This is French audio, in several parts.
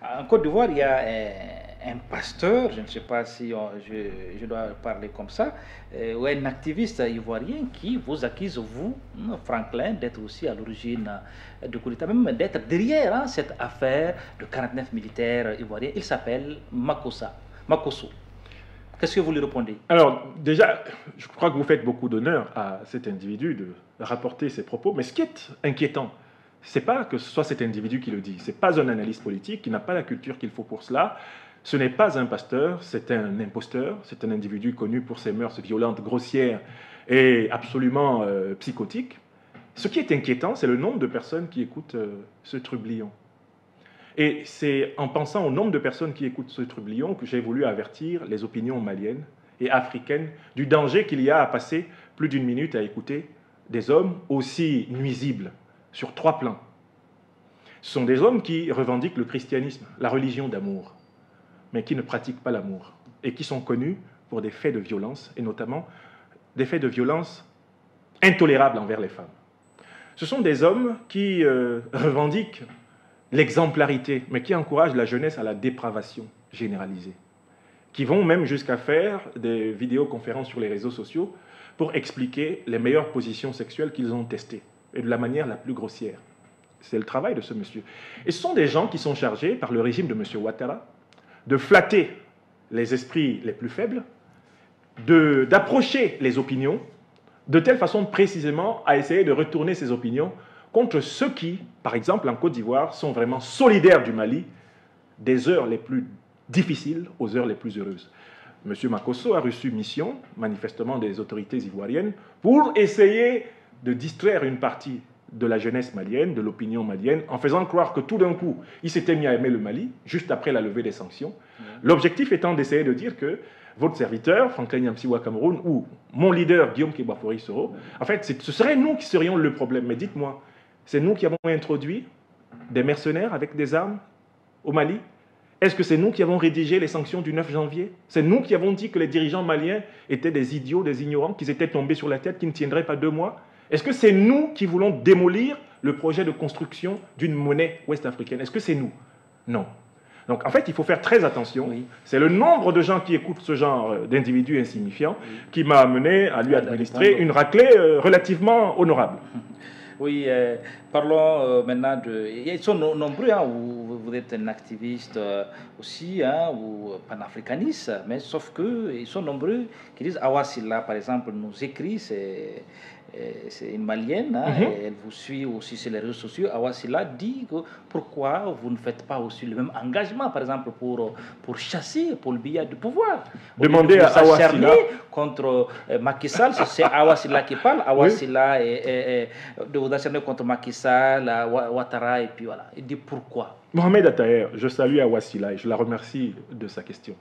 En Côte d'Ivoire, il y a un pasteur, je ne sais pas si je dois parler comme ça, ou un activiste ivoirien qui vous accuse, vous, Franklin, d'être aussi à l'origine de coup d'État, même d'être derrière cette affaire de 49 militaires ivoiriens. Il s'appelle Makosso. Qu'est-ce que vous lui répondez? Alors, déjà, je crois que vous faites beaucoup d'honneur à cet individu de rapporter ses propos, mais ce qui est inquiétant, c'est pas que ce soit cet individu qui le dit, c'est pas un analyste politique qui n'a pas la culture qu'il faut pour cela, ce n'est pas un pasteur, c'est un imposteur, c'est un individu connu pour ses mœurs violentes, grossières et absolument psychotiques. Ce qui est inquiétant, c'est le nombre de personnes qui écoutent ce trublion. Et c'est en pensant au nombre de personnes qui écoutent ce trublion que j'ai voulu avertir les opinions maliennes et africaines du danger qu'il y a à passer plus d'une minute à écouter des hommes aussi nuisibles sur 3 plans. Ce sont des hommes qui revendiquent le christianisme, la religion d'amour, mais qui ne pratiquent pas l'amour et qui sont connus pour des faits de violence, et notamment des faits de violence intolérables envers les femmes. Ce sont des hommes qui revendiquent l'exemplarité, mais qui encouragent la jeunesse à la dépravation généralisée, qui vont même jusqu'à faire des vidéoconférences sur les réseaux sociaux pour expliquer les meilleures positions sexuelles qu'ils ont testées, et de la manière la plus grossière. C'est le travail de ce monsieur. Et ce sont des gens qui sont chargés par le régime de M. Ouattara de flatter les esprits les plus faibles, d'approcher les opinions, de telle façon précisément à essayer de retourner ces opinions contre ceux qui, par exemple en Côte d'Ivoire, sont vraiment solidaires du Mali, des heures les plus difficiles aux heures les plus heureuses. M. Makosso a reçu mission, manifestement des autorités ivoiriennes, pour essayer de distraire une partie de la jeunesse malienne, de l'opinion malienne, en faisant croire que tout d'un coup, il s'était mis à aimer le Mali, juste après la levée des sanctions. L'objectif étant d'essayer de dire que votre serviteur, Franklin Nyamsiwa Cameroun, ou mon leader, Guillaume Kebafori Soro, en fait, ce serait nous qui serions le problème. Mais dites-moi, c'est nous qui avons introduit des mercenaires avec des armes au Mali? Est-ce que c'est nous qui avons rédigé les sanctions du 9 janvier? C'est nous qui avons dit que les dirigeants maliens étaient des idiots, des ignorants, qu'ils étaient tombés sur la tête, qu'ils ne tiendraient pas 2 mois? Est-ce que c'est nous qui voulons démolir le projet de construction d'une monnaie ouest-africaine? Est-ce que c'est nous? Non. Donc en fait, il faut faire très attention. Oui. C'est le nombre de gens qui écoutent ce genre d'individus insignifiants qui m'a amené à lui administrer une raclée relativement honorable. Oui, parlons maintenant de... Ils sont nombreux, hein, vous êtes un activiste aussi, hein, ou panafricaniste, mais sauf qu'ils sont nombreux qui disent Awa Sylla, par exemple, nous écrit, c'est une Malienne, hein, et elle vous suit aussi sur les réseaux sociaux. Awa Sylla dit que pourquoi vous ne faites pas aussi le même engagement, par exemple, pour chasser Paul Biya du pouvoir. Demandez à Awa Sylla contre Macky Sall, c'est Awa Sylla qui parle, Awa Sylla de vous acharner contre Macky Sall, Ouattara, et puis voilà. Il dit pourquoi. Mohamed Attaher, je salue Awa Sylla et je la remercie de sa question.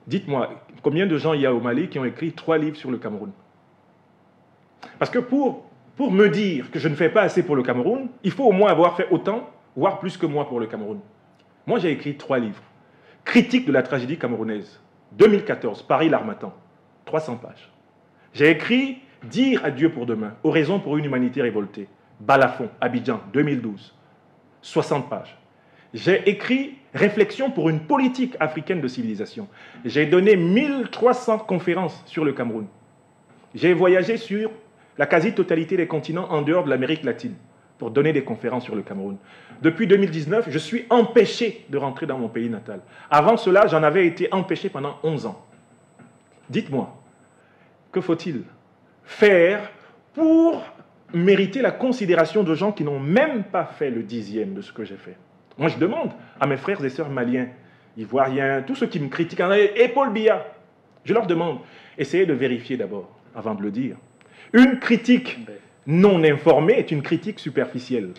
Dites-moi, combien de gens il y a au Mali qui ont écrit 3 livres sur le Cameroun? Parce que pour me dire que je ne fais pas assez pour le Cameroun, il faut au moins avoir fait autant, voire plus que moi pour le Cameroun. Moi, j'ai écrit 3 livres. Critique de la tragédie camerounaise, 2014, Paris-L'Harmattan, 300 pages. J'ai écrit Dire adieu pour demain, Oraison pour une humanité révoltée, Balafon, Abidjan, 2012, 60 pages. J'ai écrit Réflexion pour une politique africaine de civilisation. J'ai donné 1300 conférences sur le Cameroun. J'ai voyagé sur la quasi-totalité des continents en dehors de l'Amérique latine pour donner des conférences sur le Cameroun. Depuis 2019, je suis empêché de rentrer dans mon pays natal. Avant cela, j'en avais été empêché pendant 11 ans. Dites-moi, que faut-il faire pour mériter la considération de gens qui n'ont même pas fait le 10e de ce que j'ai fait? Moi, je demande à mes frères et sœurs maliens, ivoiriens, tous ceux qui me critiquent, et Paul Biya, je leur demande, essayez de vérifier d'abord, avant de le dire. Une critique non informée est une critique superficielle.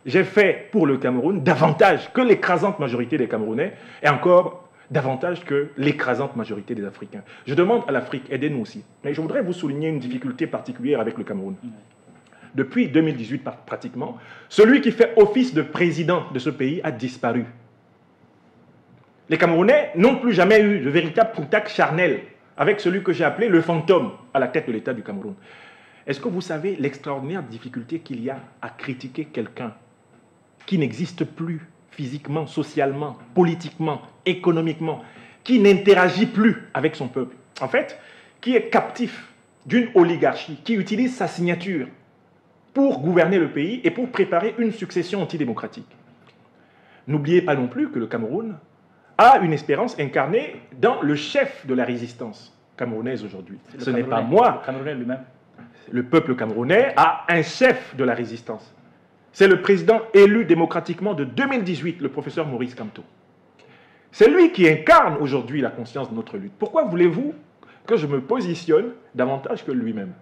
J'ai fait pour le Cameroun davantage que l'écrasante majorité des Camerounais, et encore davantage que l'écrasante majorité des Africains. Je demande à l'Afrique, aidez-nous aussi. Mais je voudrais vous souligner une difficulté particulière avec le Cameroun. Depuis 2018 pratiquement, celui qui fait office de président de ce pays a disparu. Les Camerounais n'ont plus jamais eu de véritable contact charnel avec celui que j'ai appelé le fantôme à la tête de l'État du Cameroun. Est-ce que vous savez l'extraordinaire difficulté qu'il y a à critiquer quelqu'un qui n'existe plus physiquement, socialement, politiquement, économiquement, qui n'interagit plus avec son peuple. En fait, qui est captif d'une oligarchie, qui utilise sa signature pour gouverner le pays et pour préparer une succession antidémocratique. N'oubliez pas non plus que le Cameroun a une espérance incarnée dans le chef de la résistance camerounaise aujourd'hui. Ce n'est pas moi. Le Camerounais lui-même. Le peuple camerounais a un chef de la résistance. C'est le président élu démocratiquement de 2018, le professeur Maurice Kamto. C'est lui qui incarne aujourd'hui la conscience de notre lutte. Pourquoi voulez-vous que je me positionne davantage que lui-même?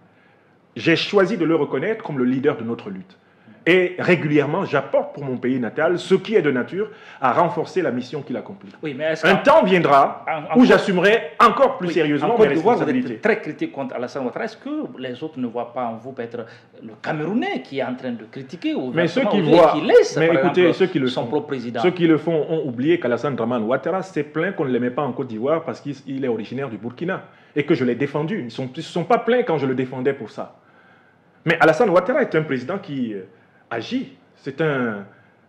J'ai choisi de le reconnaître comme le leader de notre lutte. Et régulièrement, j'apporte pour mon pays natal ce qui est de nature à renforcer la mission qu'il accomplit. Oui, mais un temps viendra où j'assumerai encore plus sérieusement mes responsabilités. Vous êtes très critique contre Alassane Ouattara. Est-ce que les autres ne voient pas en vous peut-être le Camerounais qui est en train de critiquer ou mais ceux qui voient, qui laissent, mais écoutez, exemple, ceux qui le son font, propre président. Ceux qui le font ont oublié qu'Alassane Dramane Ouattara s'est plaint qu'on ne l'aimait pas en Côte d'Ivoire parce qu'il est originaire du Burkina et que je l'ai défendu. Ils ne se sont pas plaints quand je le défendais pour ça. Mais Alassane Ouattara est un président qui agit. C'est un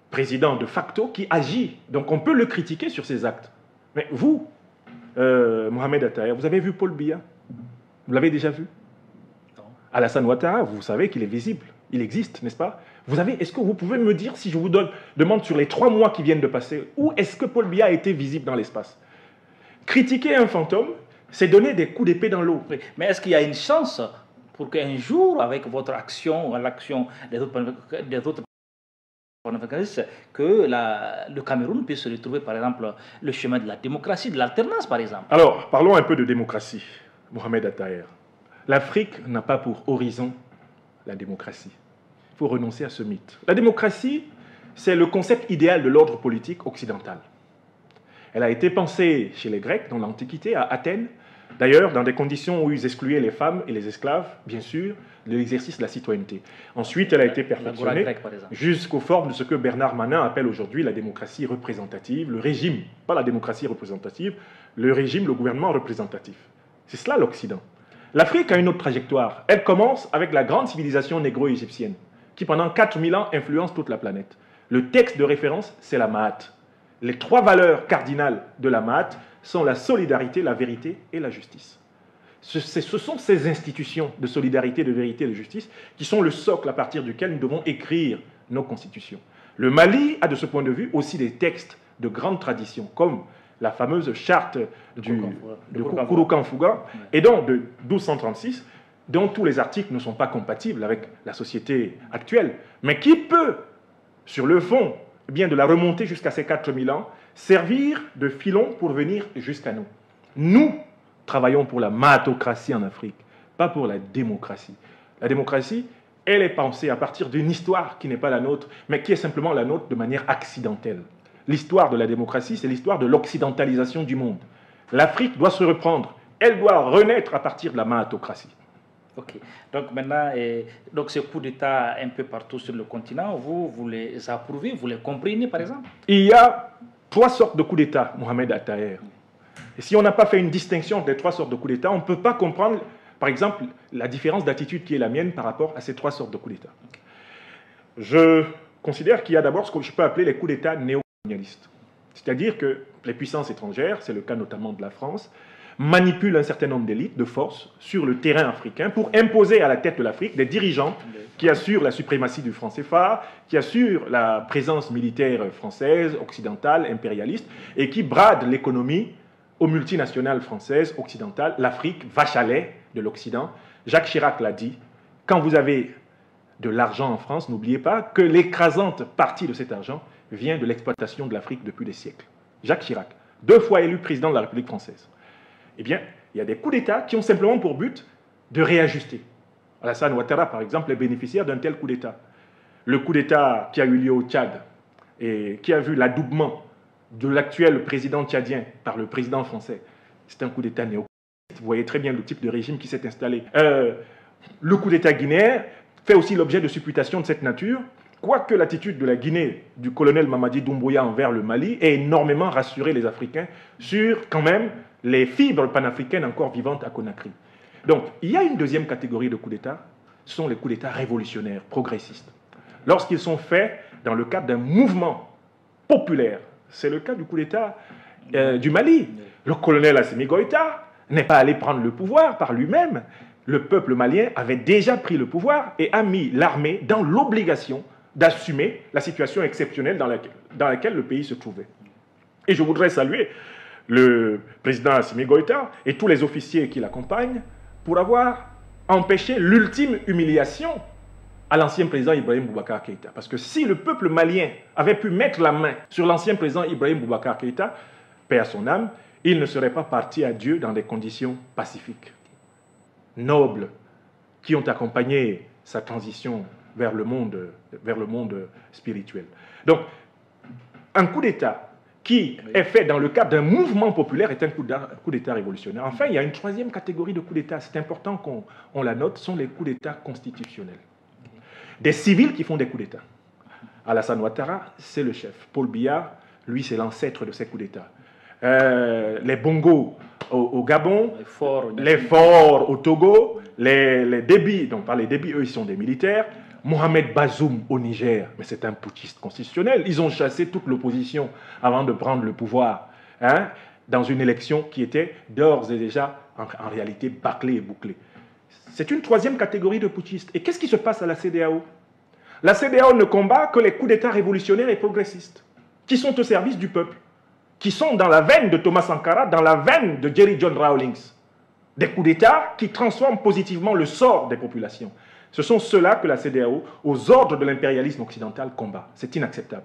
président de facto qui agit. Donc on peut le critiquer sur ses actes. Mais vous, Mohamed Attaher, vous avez vu Paul Biya? Vous l'avez déjà vu? Non. Alassane Ouattara, vous savez qu'il est visible. Il existe, n'est-ce pas? Est-ce que vous pouvez me dire, si je vous demande sur les 3 mois qui viennent de passer, où est-ce que Paul Biya a été visible dans l'espace? Critiquer un fantôme, c'est donner des coups d'épée dans l'eau. Oui. Mais est-ce qu'il y a une chance pour qu'un jour, avec votre action, l'action des autres que le Cameroun puisse retrouver, par exemple, le chemin de la démocratie, de l'alternance, par exemple? Alors, parlons un peu de démocratie, Mohamed Attaher. L'Afrique n'a pas pour horizon la démocratie. Il faut renoncer à ce mythe. La démocratie, c'est le concept idéal de l'ordre politique occidental. Elle a été pensée chez les Grecs dans l'Antiquité, à Athènes, d'ailleurs dans des conditions où ils excluaient les femmes et les esclaves, bien sûr, de l'exercice de la citoyenneté. Ensuite, elle a été perfectionnée jusqu'aux formes de ce que Bernard Manin appelle aujourd'hui la démocratie représentative, le régime, pas la démocratie représentative, le régime, le gouvernement représentatif. C'est cela l'Occident. L'Afrique a une autre trajectoire. Elle commence avec la grande civilisation négro-égyptienne, qui pendant 4000 ans influence toute la planète. Le texte de référence, c'est la Maat. Les 3 valeurs cardinales de la Maat sont la solidarité, la vérité et la justice. Ce sont ces institutions de solidarité, de vérité et de justice qui sont le socle à partir duquel nous devons écrire nos constitutions. Le Mali a de ce point de vue aussi des textes de grande tradition, comme la fameuse charte de Kouroukan-Fouga, et donc de 1236, dont tous les articles ne sont pas compatibles avec la société actuelle, mais qui peut, sur le fond, bien de la remonter jusqu'à ces 4000 ans, servir de filon pour venir jusqu'à nous. Nous travaillons pour la maatocratie en Afrique, pas pour la démocratie. La démocratie, elle est pensée à partir d'une histoire qui n'est pas la nôtre, mais qui est simplement la nôtre de manière accidentelle. L'histoire de la démocratie, c'est l'histoire de l'occidentalisation du monde. L'Afrique doit se reprendre, elle doit renaître à partir de la maatocratie. Ok. Donc maintenant, donc ces coups d'État un peu partout sur le continent, vous les approuvez, vous les comprenez par exemple? Il y a 3 sortes de coups d'État, Mohamed Attaher. Et si on n'a pas fait une distinction entre les 3 sortes de coups d'État, on ne peut pas comprendre, par exemple, la différence d'attitude qui est la mienne par rapport à ces 3 sortes de coups d'État. Okay. Je considère qu'il y a d'abord ce que je peux appeler les coups d'État néocolonialistes. C'est-à-dire que les puissances étrangères, c'est le cas notamment de la France, manipulent un certain nombre d'élites de force sur le terrain africain pour imposer à la tête de l'Afrique des dirigeants qui assurent la suprématie du franc CFA, qui assurent la présence militaire française, occidentale, impérialiste, et qui bradent l'économie aux multinationales françaises, occidentales, l'Afrique, vache à lait de l'Occident. Jacques Chirac l'a dit, quand vous avez de l'argent en France, n'oubliez pas que l'écrasante partie de cet argent vient de l'exploitation de l'Afrique depuis des siècles. Jacques Chirac, 2 fois élu président de la République française. Eh bien, il y a des coups d'État qui ont simplement pour but de réajuster. Alassane Ouattara, par exemple, est bénéficiaire d'un tel coup d'État. Le coup d'État qui a eu lieu au Tchad et qui a vu l'adoubement de l'actuel président tchadien par le président français, c'est un coup d'État néocolonialiste. Vous voyez très bien le type de régime qui s'est installé. Le coup d'État guinéen fait aussi l'objet de supputations de cette nature, quoique l'attitude de la Guinée, du colonel Mamadi Doumbouya envers le Mali, ait énormément rassuré les Africains sur, quand même, les fibres panafricaines encore vivantes à Conakry. Donc, il y a une deuxième catégorie de coups d'État, ce sont les coups d'État révolutionnaires, progressistes. Lorsqu'ils sont faits dans le cadre d'un mouvement populaire. C'est le cas du coup d'État du Mali. Le colonel Assimi Goïta n'est pas allé prendre le pouvoir par lui-même. Le peuple malien avait déjà pris le pouvoir et a mis l'armée dans l'obligation d'assumer la situation exceptionnelle dans laquelle le pays se trouvait. Et je voudrais saluer le président Assimi Goïta et tous les officiers qui l'accompagnent pour avoir empêché l'ultime humiliation à l'ancien président Ibrahim Boubacar Keïta. Parce que si le peuple malien avait pu mettre la main sur l'ancien président Ibrahim Boubacar Keïta, paix à son âme, il ne serait pas parti à Dieu dans des conditions pacifiques, nobles, qui ont accompagné sa transition vers le monde spirituel. Donc, un coup d'État qui est fait dans le cadre d'un mouvement populaire est un coup d'État révolutionnaire. Enfin, il y a une troisième catégorie de coups d'État, c'est important qu'on la note, sont les coups d'État constitutionnels. Des civils qui font des coups d'État. Alassane Ouattara, c'est le chef. Paul Biya, lui, c'est l'ancêtre de ces coups d'État. Les Bongo au Gabon, les forts au Togo, les Déby, donc par les Déby, eux, ils sont des militaires. Mohamed Bazoum au Niger, mais c'est un putschiste constitutionnel. Ils ont chassé toute l'opposition avant de prendre le pouvoir, hein, dans une élection qui était d'ores et déjà, en réalité, bâclée et bouclée. C'est une troisième catégorie de putschistes. Et qu'est-ce qui se passe à la CEDEAO? La CEDEAO ne combat que les coups d'État révolutionnaires et progressistes, qui sont au service du peuple, qui sont dans la veine de Thomas Sankara, dans la veine de Jerry John Rawlings. Des coups d'État qui transforment positivement le sort des populations. Ce sont ceux-là que la CEDEAO, aux ordres de l'impérialisme occidental, combat. C'est inacceptable.